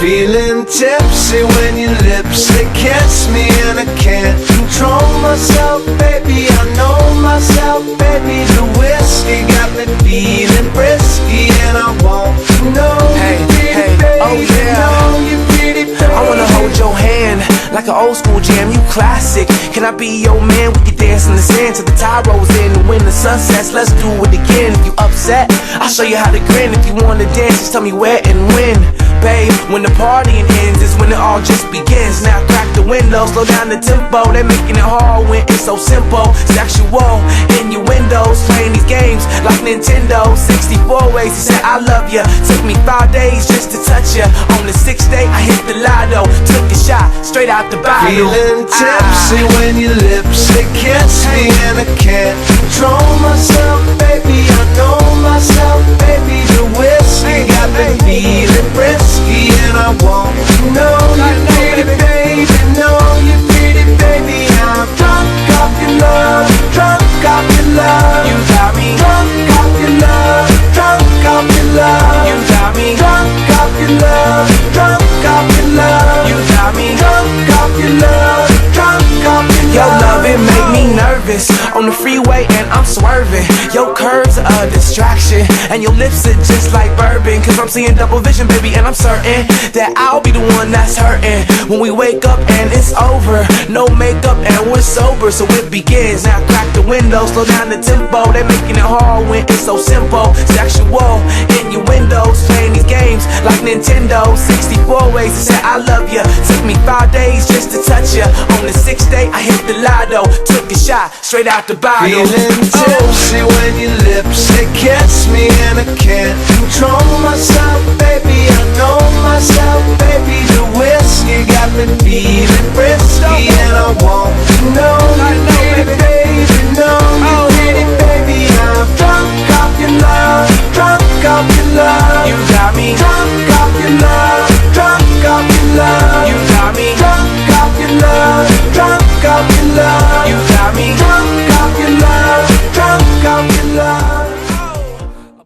Feeling tipsy when your lips, they kiss me and I can't control myself, baby. I know myself, baby. The whiskey got me feeling frisky and I want to know you pretty, baby. Oh yeah, know you pretty, baby. I wanna hold your hand like an old school jam, you classic. Can I be your man? We can dance in the sand till the tide rolls in and when the sun sets. Let's do it again. If you upset, I'll show you how to grin. If you wanna dance, just tell me where and when. Babe, when the partying ends is when it all just begins. Now crack the window, slow down the tempo. They're making it hard when it's so simple. Sexual innuendos, playing these games like Nintendo. 64 ways to say I love ya. Took me 5 days just to touch ya. On the 6th day, I hit the lotto. Took a shot straight out the bottle. Feeling tipsy when your lips, they kiss me and I can't control myself, baby. I know myself, baby. The whiskey got me feeling frisky and I want to know you pretty, baby. Know you pretty, baby. I'm drunk off your love, drunk off your love. You got me drunk off your love, drunk off your love. You got me drunk off your love, drunk off your love. You got me drunk off your love, drunk off your love. Your love, it make me nervous on the freeway and I'm swerving. Your curves are a distraction and your lips are just like bourbon. Cause I'm seeing double vision, baby, and I'm certain that I'll be the one that's hurting when we wake up and it's over. No makeup and we're sober, so it begins. Now crack the window, slow down the tempo. They're making it hard when it's so simple. Sexual innuendos, playing these games like Nintendo. 64 ways to say I love ya. Took me 5 days just to touch ya. On the 6th day, I hit the lotto. Took a shot straight out the bottle. Feeling tipsy when your lips, they kiss me and I can't control myself, baby. I know myself, baby. The whiskey got me feeling frisky and I want